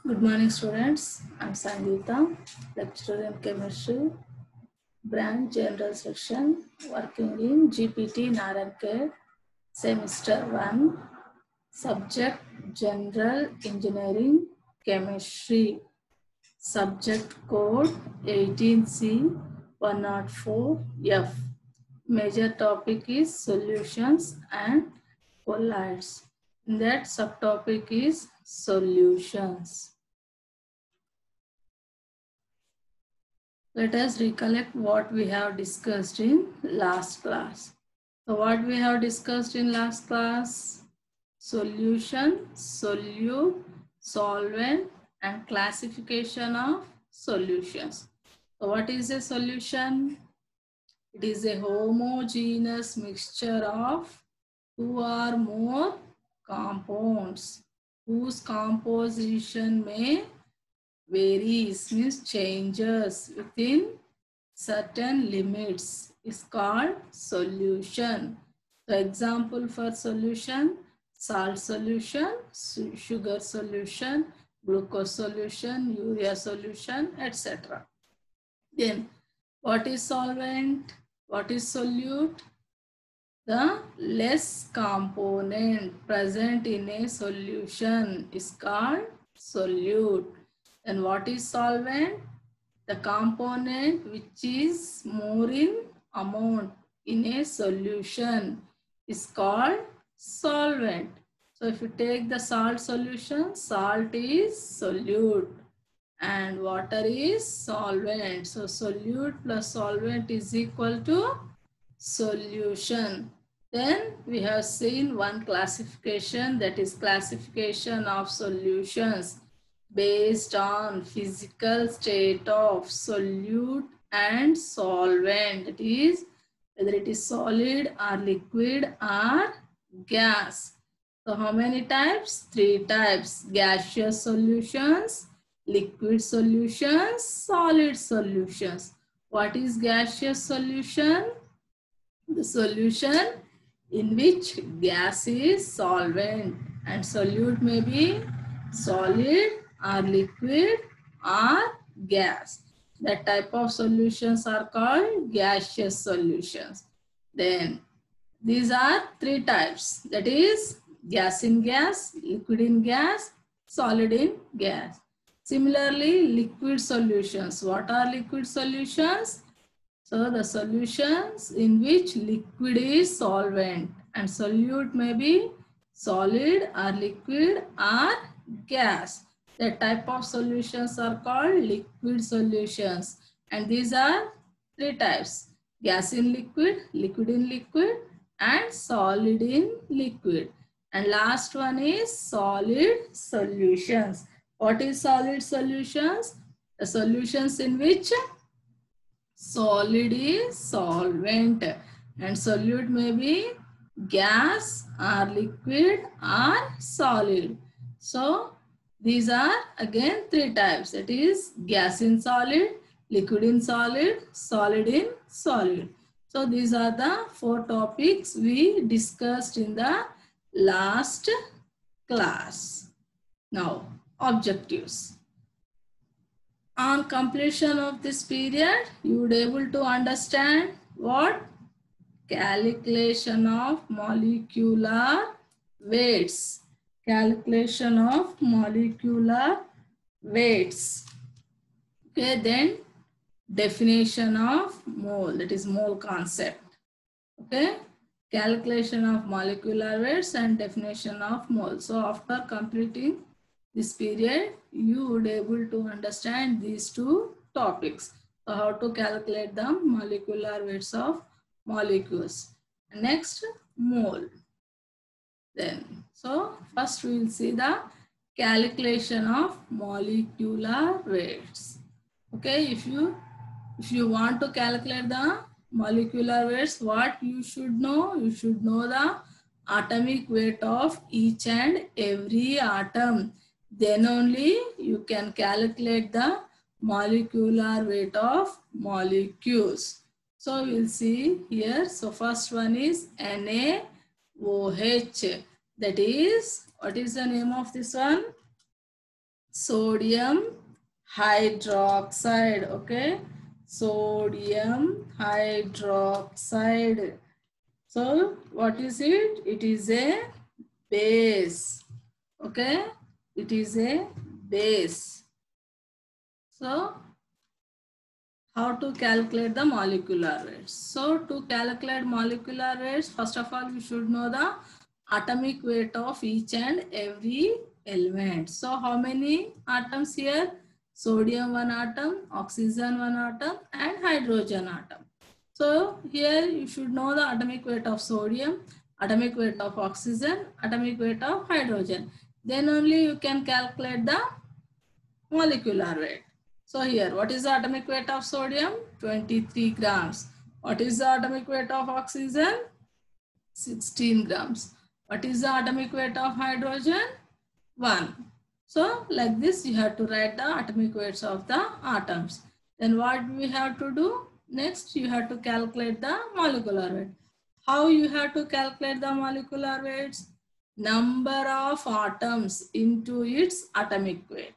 Good morning, students. I'm Sangeeta, lecturer in chemistry, branch general section, working in GPT Narayankhed, semester 1, subject general engineering chemistry, subject code 18C 104F. Major topic is solutions and colloids. That subtopic is solutions. Let us recollect what we have discussed in last class. So what we have discussed in last class? Solution, solute, solvent and classification of solutions. So what is a solution? It is a homogeneous mixture of two or more compounds whose composition may varies, means changes within certain limits is called solution. So example for solution: salt solution, sugar solution, glucose solution, urea solution, etc. Then what is solvent? What is solute? The less component present in a solution is called solute. And what is solvent? The component which is more in amount in a solution is called solvent. So if you take the salt solution, salt is solute and water is solvent. So solute plus solvent is equal to solution. Then we have seen one classification, that is classification of solutions based on physical state of solute and solvent. That is whether it is solid or liquid or gas. So how many types? 3 types: gaseous solutions, liquid solutions, solid solutions. What is gaseous solution? The solution in which gas is solvent and solute may be solid or liquid or gas. That type of solutions are called gaseous solutions. Then these are 3 types, that is gas in gas, liquid in gas, solid in gas. Similarly, liquid solutions. What are liquid solutions? So the solutions in which liquid is solvent and solute may be solid or liquid or gas. That type of solutions are called liquid solutions. And these are 3 types: gas in liquid, liquid in liquid, and solid in liquid. And last one is solid solutions. What is solid solutions? The solutions in which solid is solvent and solute may be gas or liquid or solid. So these are again 3 types, that is gas in solid, liquid in solid, solid in solid. So these are the 4 topics we discussed in the last class. Now objectives. On completion of this period, you would able to understand what? Calculation of molecular weights. Calculation of molecular weights. Okay, then definition of mole, that is mole concept. Okay, calculation of molecular weights and definition of mole. So after completing this period, you would able to understand these 2 topics. So how to calculate the molecular weights of molecules. Next, mole. Then, so first we will see the calculation of molecular weights. Okay, if you want to calculate the molecular weights, what you should know? You should know the atomic weight of each and every atom. Then only you can calculate the molecular weight of molecules. So we'll see here. So first one is NaOH. That is, what is the name of this one? sodium hydroxide. Okay, sodium hydroxide. So what is it? It is a base. Okay, it is a base. So how to calculate the molecular weights? So to calculate molecular weights, first of all, you should know the atomic weight of each and every element. So how many atoms here? Sodium one atom, oxygen one atom, and hydrogen atom. So here you should know the atomic weight of sodium, atomic weight of oxygen, atomic weight of hydrogen. Then only you can calculate the molecular weight. So here, what is the atomic weight of sodium? 23 grams. What is the atomic weight of oxygen? 16 grams. What is the atomic weight of hydrogen? 1. So like this, you have to write the atomic weights of the atoms. Then what we have to do? Next, you have to calculate the molecular weight. How you have to calculate the molecular weights? Number of atoms into its atomic weight,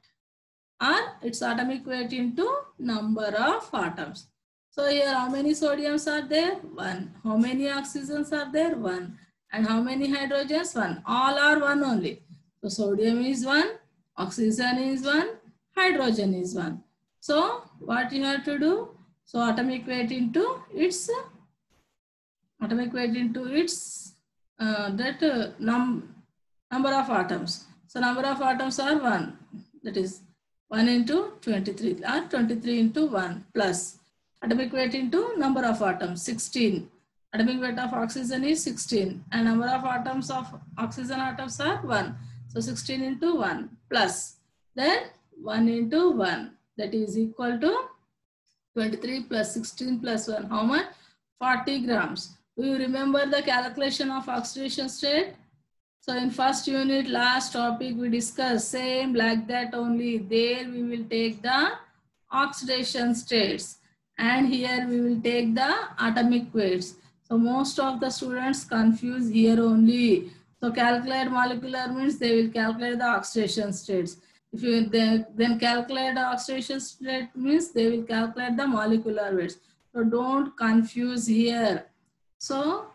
or its atomic weight into number of atoms. So here how many sodiums are there? 1. How many oxygens are there? 1. And how many hydrogens? 1. All are 1 only. So sodium is 1, oxygen is 1, hydrogen is 1. So what you have to do? So atomic weight into its number of atoms. So number of atoms are 1. That is 1 into 23 or 23 into 1 plus atomic weight into number of atoms 16. Atomic weight of oxygen is 16 and number of atoms of oxygen atoms are 1. So 16 into 1 plus then 1 into 1, that is equal to 23 plus 16 plus 1. How much? 40 grams. Do you remember the calculation of oxidation state? So in first unit, last topic we discussed, same like that only. There we will take the oxidation states and here we will take the atomic weights. So most of the students confuse here only. So calculate molecular means they will calculate the oxidation states. If you then calculate the oxidation state means they will calculate the molecular weights. So don't confuse here. So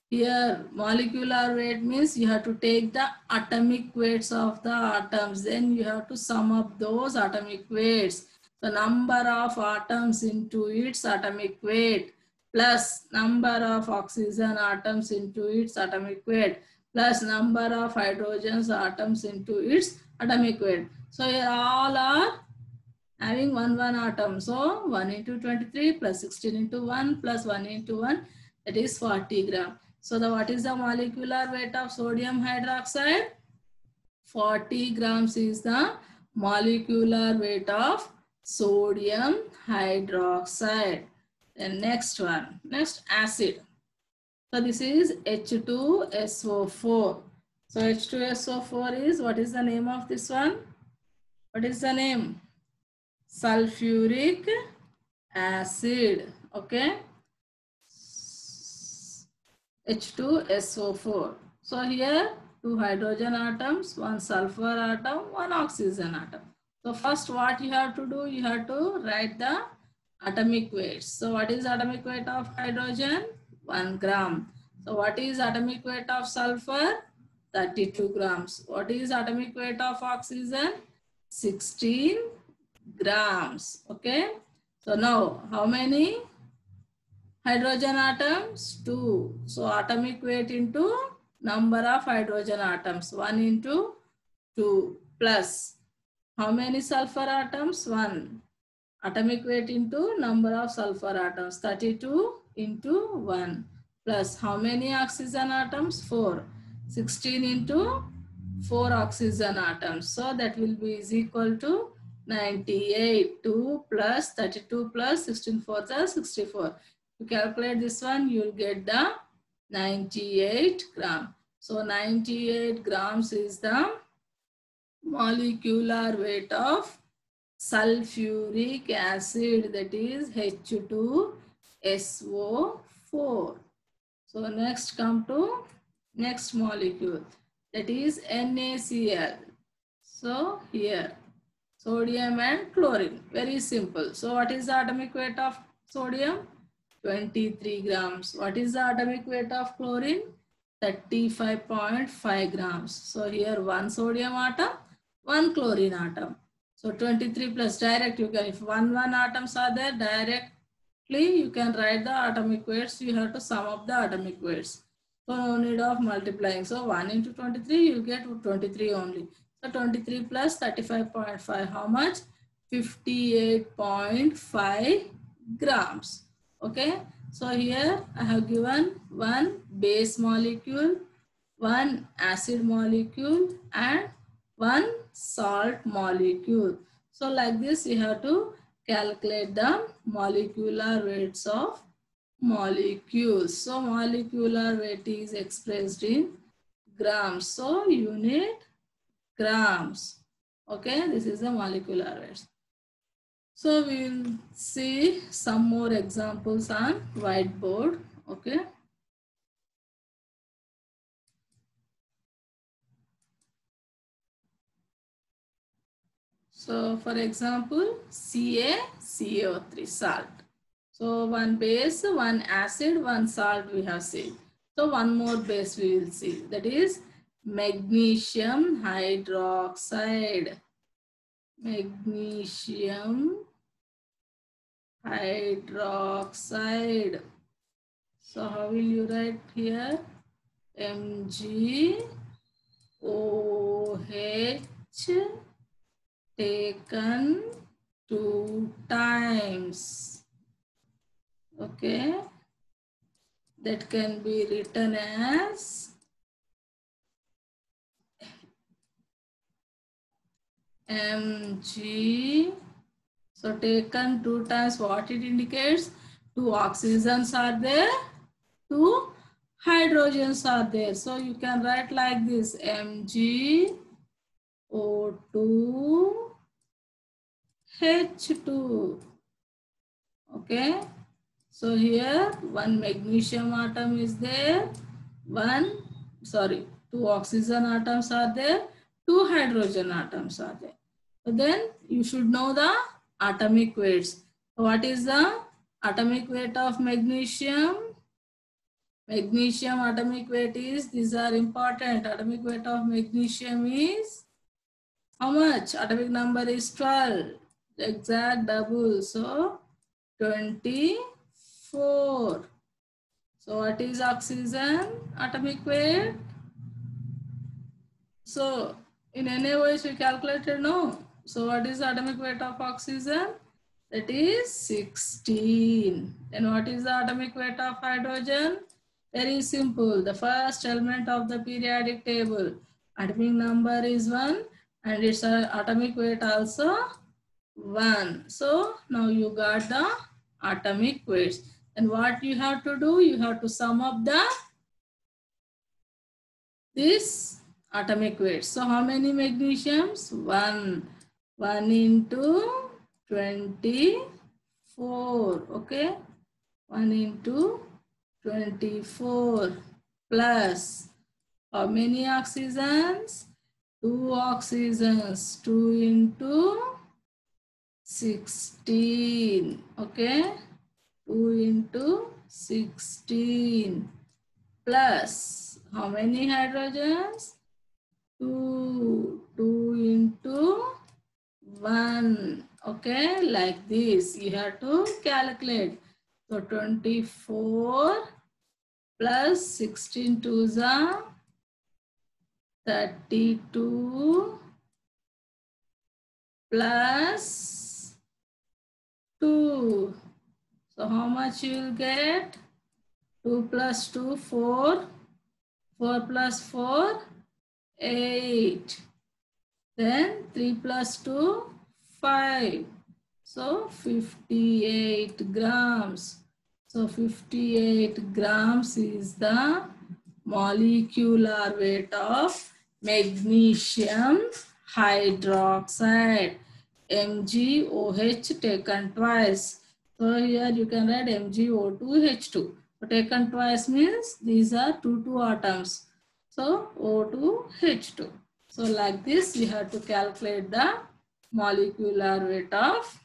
here molecular weight means you have to take the atomic weights of the atoms. Then you have to sum up those atomic weights. The number of atoms into its atomic weight plus number of oxygen atoms into its atomic weight plus number of hydrogen atoms into its atomic weight. So here all are having 1 atom. So 1 into 23 plus 16 into 1 plus 1 into 1, that is 40 gram. So what is the molecular weight of sodium hydroxide? 40 grams is the molecular weight of sodium hydroxide. Then next one, next acid. So this is H2SO4. So H2SO4 is, what is the name of this one? What is the name? Sulfuric acid. Okay. H2SO4. So here 2 hydrogen atoms, 1 sulfur atom, 1 oxygen atom. So first what you have to do, you have to write the atomic weights. So what is atomic weight of hydrogen? 1 gram. So what is atomic weight of sulfur? 32 grams. What is atomic weight of oxygen? 16 grams. Okay. So now how many hydrogen atoms? 2. So atomic weight into number of hydrogen atoms. 1 into 2 plus how many sulfur atoms? 1. Atomic weight into number of sulfur atoms. 32 into 1 plus how many oxygen atoms? 4. 16 into 4 oxygen atoms. So that will be is equal to 98. 2 plus 32 plus 16 4 is 64. To calculate this one, you will get the 98 gram. So 98 grams is the molecular weight of sulfuric acid, that is H2SO4. So next come to next molecule, that is NaCl. So here Sodium and chlorine. Very simple. So what is the atomic weight of sodium? 23 grams. What is the atomic weight of chlorine? 35.5 grams. So here one sodium atom, one chlorine atom. So 23 plus direct you can, if one atoms are there, directly you can write the atomic weights. You have to sum up the atomic weights. So no need of multiplying. So 1 into 23 you get 23 only. So 23 plus 35.5, how much? 58.5 grams. Okay. So here I have given one base molecule, one acid molecule and one salt molecule. So like this you have to calculate the molecular weights of molecules. So molecular weight is expressed in grams. So unit grams. Okay, this is the molecular weight. So we will see some more examples on whiteboard. Okay. So for example, CaCO3 salt. So one base, one acid, one salt we have seen. So one more base we will see, that is magnesium hydroxide. Magnesium hydroxide. So how will you write here? MgOH taken 2 times. Okay. That can be written as Mg. So taken 2 times, what it indicates? 2 oxygens are there, 2 hydrogens are there. So you can write like this, MgO2 H2. Okay. So here one magnesium atom is there, 2 oxygen atoms are there, 2 hydrogen atoms are there. So then you should know the atomic weights. So what is the atomic weight of magnesium? Magnesium atomic weight is, these are important. Atomic weight of magnesium is how much? Atomic number is 12. Exact double. So 24. So what is oxygen atomic weight? So in NaOH we calculated, no? So what is the atomic weight of oxygen? That is 16. Then what is the atomic weight of hydrogen? Very simple. The first element of the periodic table. Atomic number is 1 and its atomic weight also 1. So now you got the atomic weights. And what you have to do? You have to sum up this atomic weights. So how many magnesiums? 1. 1 into 24. Okay. 1 into 24 plus how many oxygens? 2 oxygens. 2 into 16. Okay. 2 into 16 plus how many hydrogens? 2. 2 into 1. Okay, like this you have to calculate. So 24 plus 16 twos are 32 plus 2. So how much you will get? 2 plus 2, 4. 4 plus 4, 8. Then 3 plus 2, 5. So 58 grams. So 58 grams is the molecular weight of magnesium hydroxide. MgOH taken twice. So here you can write MgO2H2. So taken twice means these are 2 atoms. So O2H2. So like this you have to calculate the molecular weight of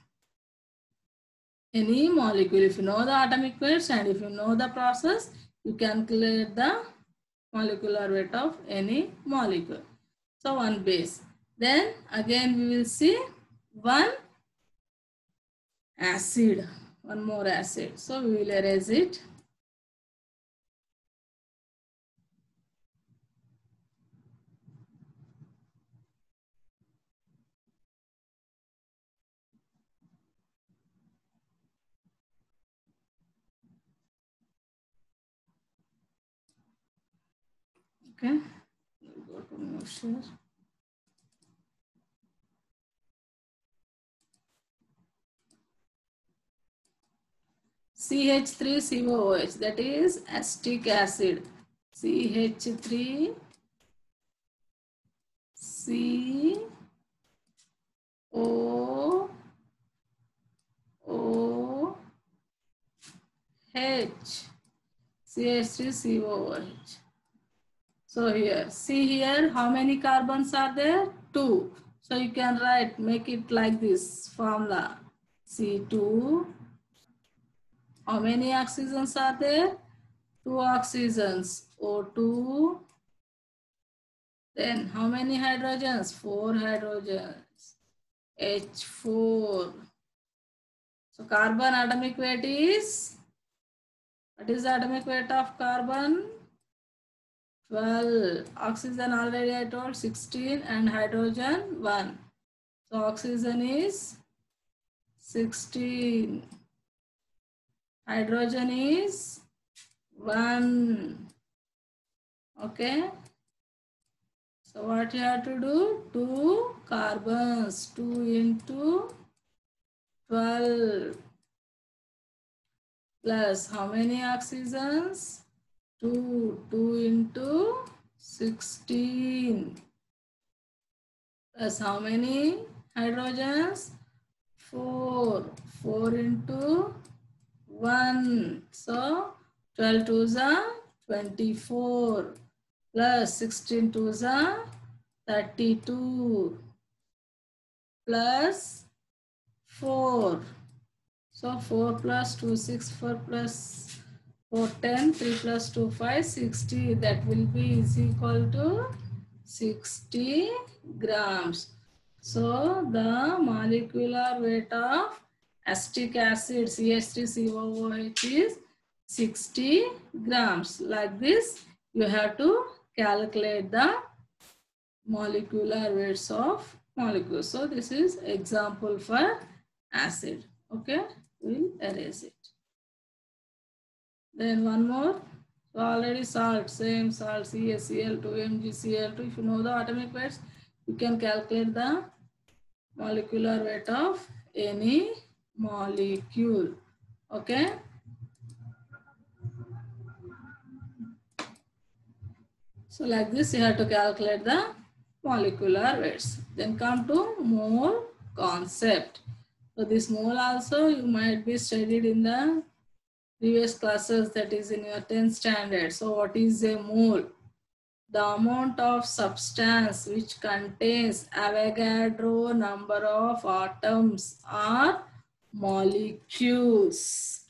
any molecule. If you know the atomic weights and if you know the process, you calculate the molecular weight of any molecule. So one base. Then again we will see one acid, one more acid. So we will erase it. Okay, we'll go to moisture. CH3COOH, that is acetic acid. CH3COOH. CH3COOH. So here, see here, how many carbons are there? 2. So you can write, make it like this formula. C2. How many oxygens are there? 2 oxygens. O2. Then how many hydrogens? 4 hydrogens. H4. So carbon atomic weight is, what is the atomic weight of carbon? 12. Oxygen already I told 16 and hydrogen 1. So oxygen is 16. Hydrogen is 1. Okay. So what you have to do? 2 carbons. 2 into 12. Plus how many oxygens? 2. 2 into 16. Plus how many hydrogens? 4. 4 into 1. So 12 twos are 24. Plus 16 twos are 32. Plus 4. So 4 plus 2, 6, 4 plus 4, 10, 3 plus 2, 5, 60. That will be is equal to 60 grams. So the molecular weight of acetic acid CH3COOH is 60 grams. Like this, you have to calculate the molecular weights of molecules. So this is example for acid. Okay, we'll erase it. Then one more. So already salt, same salt, CaCl2, MgCl2. If you know the atomic weights, you can calculate the molecular weight of any molecule. Okay. So like this, you have to calculate the molecular weights. Then come to mole concept. So this mole also you might be studied in the previous classes, that is in your 10th standard. So what is a mole? The amount of substance which contains Avogadro number of atoms or molecules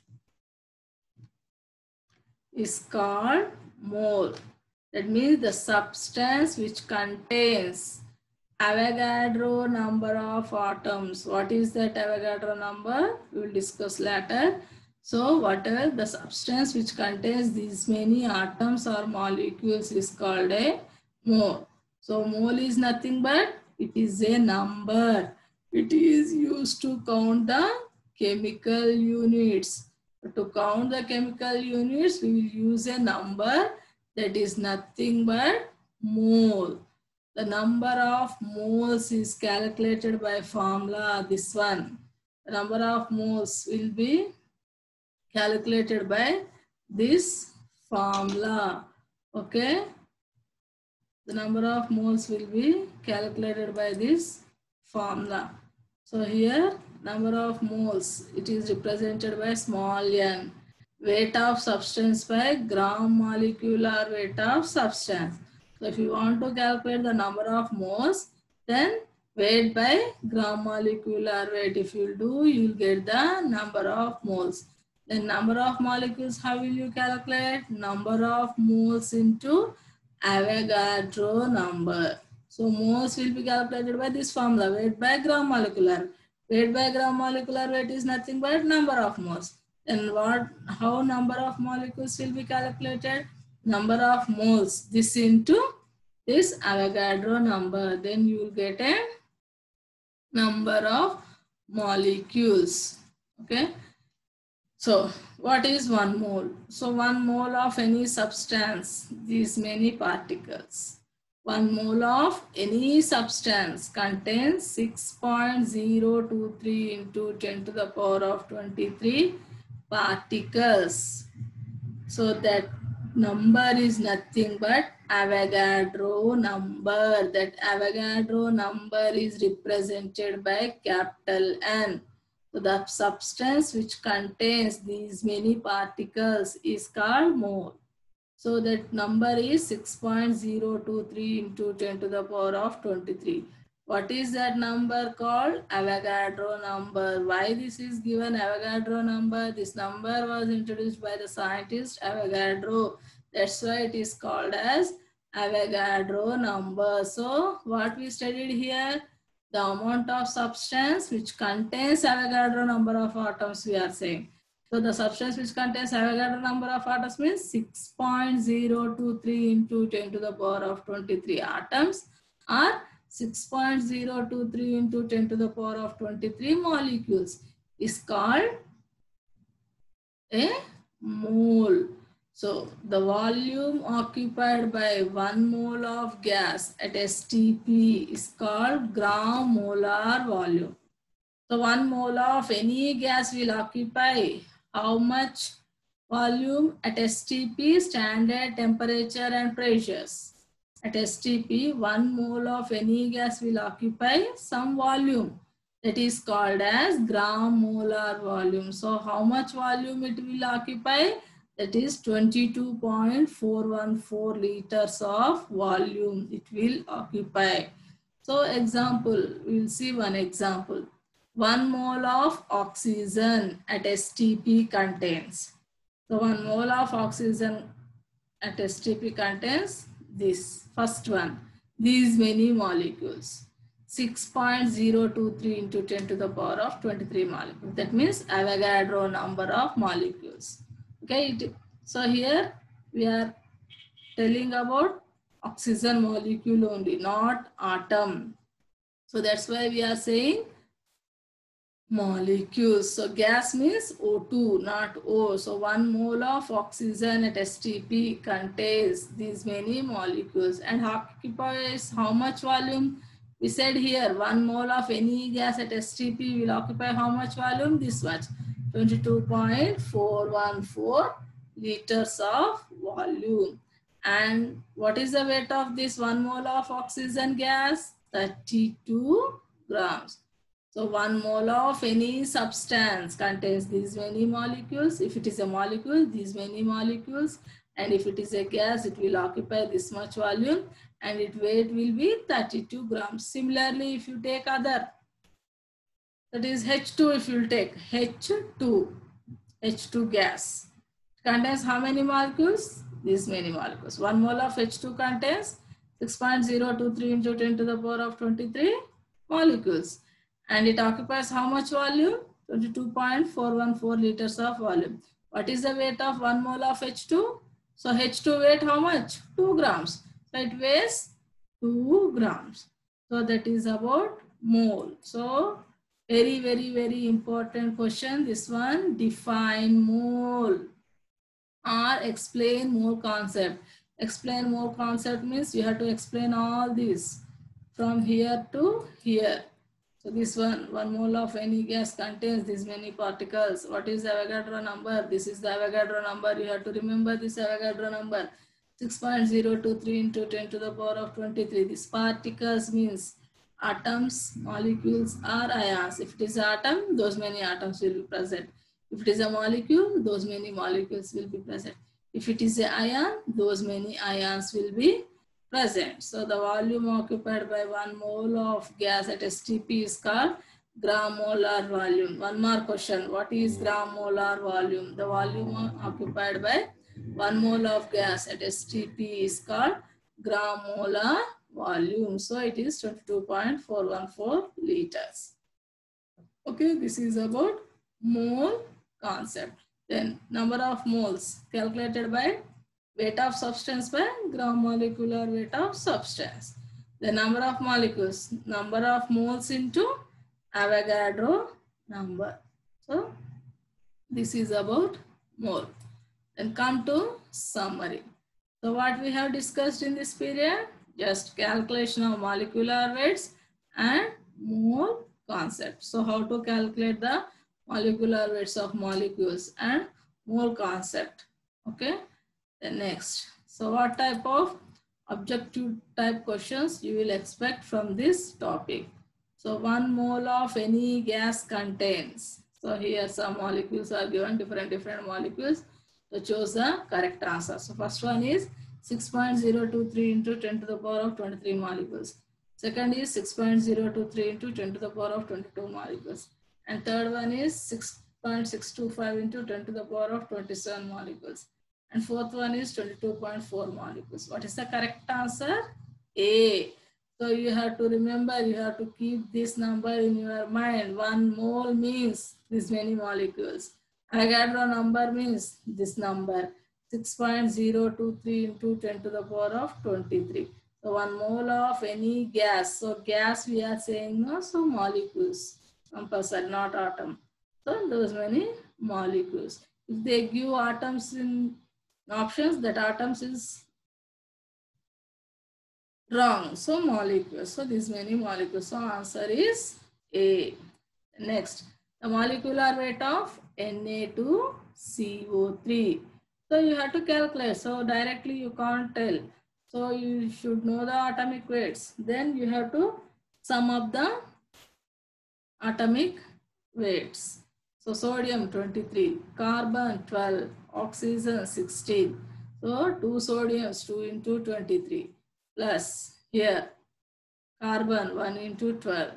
is called mole. That means the substance which contains Avogadro number of atoms. What is that Avogadro number? We will discuss later. So whatever the substance which contains these many atoms or molecules is called a mole. So mole is nothing but it is a number. It is used to count the chemical units. To count the chemical units, we will use a number that is nothing but mole. The number of moles is calculated by formula, this one. The number of moles will be calculated by this formula. Okay. The number of moles will be calculated by this formula. So here, number of moles, it is represented by small n. Weight of substance by gram molecular weight of substance. So if you want to calculate the number of moles, then Weight by gram molecular weight. If you do, you will get the number of moles. Then number of molecules, how will you calculate? Number of moles into Avogadro number. So moles will be calculated by this formula, weight by gram molecular. Weight by gram molecular weight is nothing but number of moles. Then how number of molecules will be calculated? Number of moles, this into this Avogadro number. Then you will get a number of molecules. Okay. So what is 1 mole? So 1 mole of any substance, these many particles. 1 mole of any substance contains 6.023 into 10 to the power of 23 particles. So that number is nothing but Avogadro number. That Avogadro number is represented by capital N. So the substance which contains these many particles is called mole. So that number is 6.023 into 10 to the power of 23. What is that number called? Avogadro number. Why this is given Avogadro number? This number was introduced by the scientist Avogadro. That's why it is called as Avogadro number. So what we studied here? The amount of substance which contains Avogadro number of atoms we are saying. So the substance which contains Avogadro number of atoms means 6.023 into 10 to the power of 23 atoms, or 6.023 into 10 to the power of 23 molecules is called a mole. So the volume occupied by 1 mole of gas at STP is called gram molar volume. So 1 mole of any gas will occupy how much volume at STP, standard temperature and pressures. At STP, 1 mole of any gas will occupy some volume. That is called as gram molar volume. So how much volume it will occupy? That is 22.414 liters of volume it will occupy. So example, we will see one example. 1 mole of oxygen at STP contains. So 1 mole of oxygen at STP contains this first one, these many molecules. 6.023 into 10 to the power of 23 molecules. That means Avogadro number of molecules. Okay, so here we are telling about oxygen molecule only, not atom. So that's why we are saying molecules. So gas means O2, not O. So 1 mole of oxygen at STP contains these many molecules and occupies how much volume? We said here 1 mole of any gas at STP will occupy how much volume? This much, 22.414 liters of volume. And what is the weight of this 1 mole of oxygen gas? 32 grams. So 1 mole of any substance contains these many molecules. If it is a molecule, these many molecules. And if it is a gas, it will occupy this much volume and its weight will be 32 grams. Similarly, if you take other, that is H2, if you take H2 gas, it contains how many molecules? These many molecules. 1 mole of H2 contains 6.023 into 10 to the power of 23 molecules. And it occupies how much volume? 22.414 liters of volume. What is the weight of 1 mole of H2? So H2 weight how much? 2 grams. So it weighs 2 grams. So that is about mole. So very, very, very important question. This one, define mole or explain mole concept. Explain mole concept means you have to explain all this from here to here. So this one, 1 mole of any gas contains this many particles. What is the Avogadro number? This is the Avogadro number. You have to remember this Avogadro number. 6.023 into 10 to the power of 23. This particles means atoms, molecules or ions. If it is an atom, those many atoms will be present. If it is a molecule, those many molecules will be present. If it is an ion, those many ions will be present. So the volume occupied by 1 mole of gas at STP is called gram molar volume. One more question. What is gram molar volume? The volume occupied by 1 mole of gas at STP is called gram molar volume. So it is 22.414 liters. Okay, this is about mole concept. Then number of moles calculated by weight of substance by gram molecular weight of substance. The number of molecules, number of moles into Avogadro number. So this is about mole. Then come to summary. So what we have discussed in this period, just calculation of molecular weights and mole concept. So how to calculate the molecular weights of molecules and mole concept. Okay. Then next. So what type of objective type questions you will expect from this topic. So 1 mole of any gas contains. So here some molecules are given, different molecules. So choose the correct answer. So first one is 6.023 into 10 to the power of 23 molecules. Second is 6.023 into 10 to the power of 22 molecules. And third one is 6.625 into 10 to the power of 27 molecules. And fourth one is 22.4 molecules. What is the correct answer? A. So you have to remember, you have to keep this number in your mind. 1 mole means this many molecules. Avogadro number means this number. 6.023 into 10 to the power of 23. So 1 mole of any gas. So gas we are saying no, so molecules. Compulsory, not atom. So those many molecules. If they give atoms in options, that atoms is wrong. So molecules. So these many molecules. So answer is A. Next, the molecular weight of Na2CO3. So you have to calculate. So directly you can't tell. So you should know the atomic weights. Then you have to sum up the atomic weights. So sodium 23, carbon 12, oxygen 16. So 2 sodiums 2 into 23 plus here carbon 1 into 12.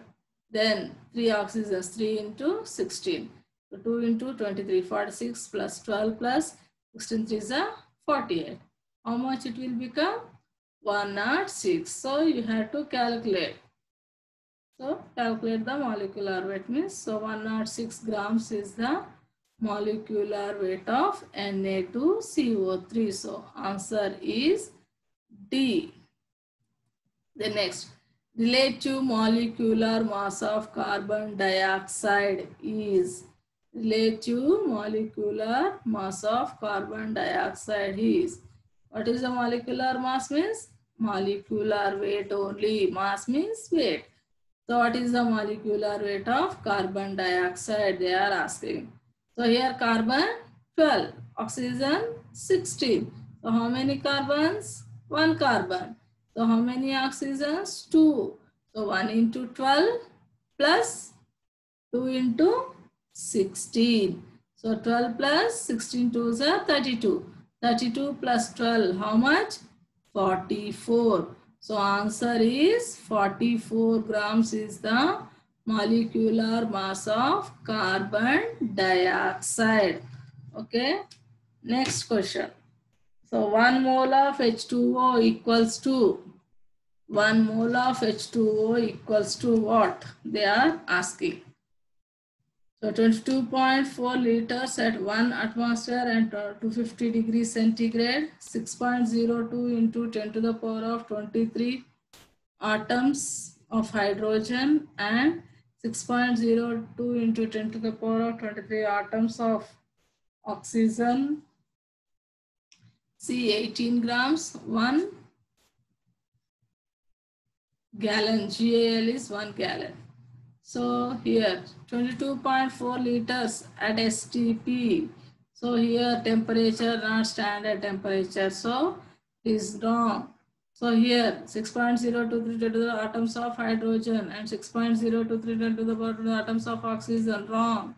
Then 3 oxygens 3 into 16. So 2 into 23, 46 plus 12 plus 16 is 48. How much it will become? 106. So you have to calculate. So calculate the molecular weight means, so 106 grams is the molecular weight of Na2CO3. So answer is D. The next, relative molecular mass of carbon dioxide is, relative molecular mass of carbon dioxide is, what is the molecular mass means? Molecular weight only. Mass means weight. So what is the molecular weight of carbon dioxide? They are asking. So here carbon 12, oxygen 16. So how many carbons? 1 carbon. So how many oxygens? 2. So 1 into 12 plus 2 into 16. So 12 plus 16 to is 32. 32 plus 12, how much? 44. So answer is 44 grams is the molecular mass of carbon dioxide. Okay. Next question. So 1 mole of H2O equals to, 1 mole of H2O equals to what? They are asking. So 22.4 liters at 1 atmosphere and 250 degrees centigrade, 6.02 into 10 to the power of 23 atoms of hydrogen and 6.02 into 10 to the power of 23 atoms of oxygen. See 18 grams, 1 gallon, GAL is 1 gallon. So here 22.4 liters at STP. So here temperature not standard temperature. So it is wrong. So here 6.023 to the atoms of hydrogen and 6.023 to the atoms of oxygen, wrong.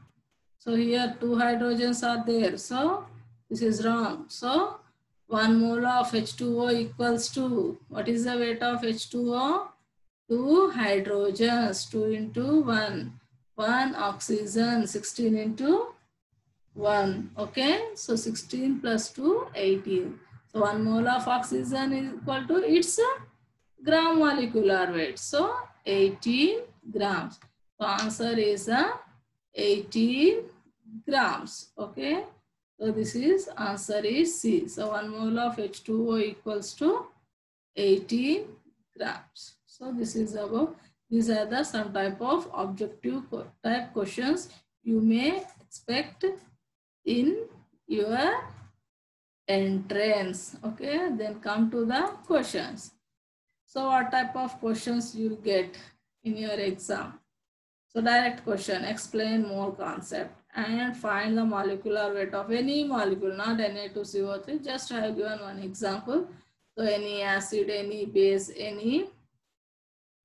So here 2 hydrogens are there. So this is wrong. So 1 mole of H2O equals to, what is the weight of H2O? 2 hydrogens, 2 into 1. 1 oxygen, 16 into 1. Okay, so 16 plus 2, 18. So 1 mole of oxygen is equal to its gram molecular weight. So 18 grams. So answer is 18 grams. Okay, so this is answer is C. So 1 mole of H2O equals to 18 grams. So this is about, these are the some type of objective type questions you may expect in your entrance. Okay, then come to the questions. So what type of questions you get in your exam? So direct question, explain mole concept and find the molecular weight of any molecule, not Na2CO3. Just I have given one example. So any acid, any base, any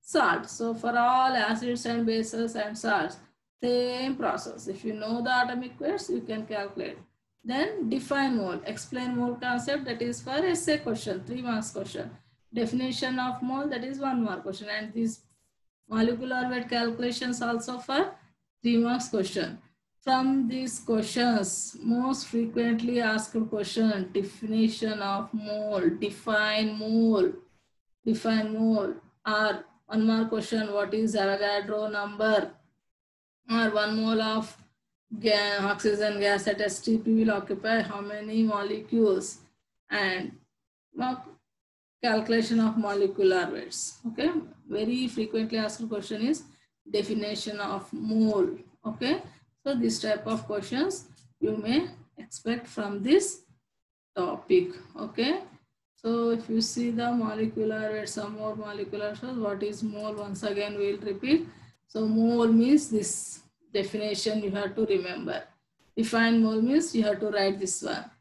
salt. So for all acids and bases and salts, same process. If you know the atomic weights, you can calculate. Then define mole, explain mole concept, that is for essay question, 3 marks question. Definition of mole, that is 1 mark question. And these molecular weight calculations also for 3 marks question. From these questions, most frequently asked question, definition of mole, define mole, or 1 mark question, what is Avogadro number, or 1 mole of oxygen gas at STP will occupy how many molecules, and calculation of molecular weights. Okay, very frequently asked question is definition of mole. Okay, so this type of questions you may expect from this topic. Okay, so if you see the molecular weight, some more molecular, so what is mole? Once again we'll repeat. So mole means this definition you have to remember. Define mole means you have to write this one.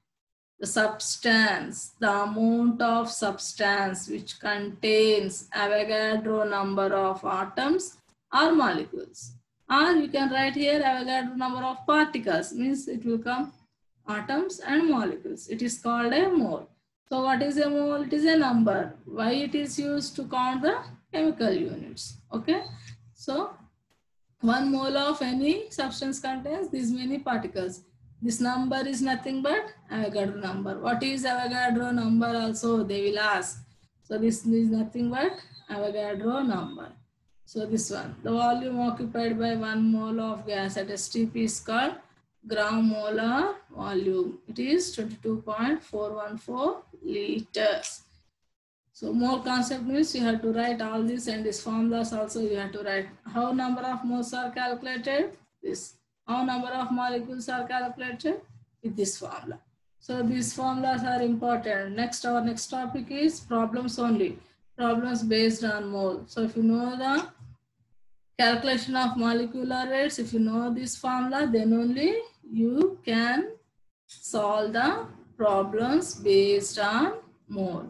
The substance, the amount of substance which contains Avogadro number of atoms or molecules. Or you can write here Avogadro number of particles, means it will come atoms and molecules. It is called a mole. So what is a mole? It is a number. Why it is used? To count the chemical units. Okay. So 1 mole of any substance contains these many particles. This number is nothing but Avogadro number. What is Avogadro number also they will ask. So this is nothing but Avogadro number. So this one, the volume occupied by 1 mole of gas at STP is called gram molar volume. It is 22.414 liters. So mole concept means you have to write all this, and these formulas also you have to write. How number of moles are calculated? This. How number of molecules are calculated? With this formula. So these formulas are important. Next, our next topic is problems only. Problems based on mole. So if you know the calculation of molecular weights, if you know this formula, then only you can solve the problems based on mole.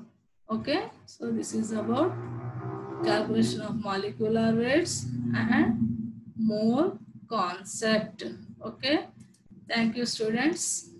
Okay, so this is about calculation of molecular weights and mole concept. Okay, thank you students.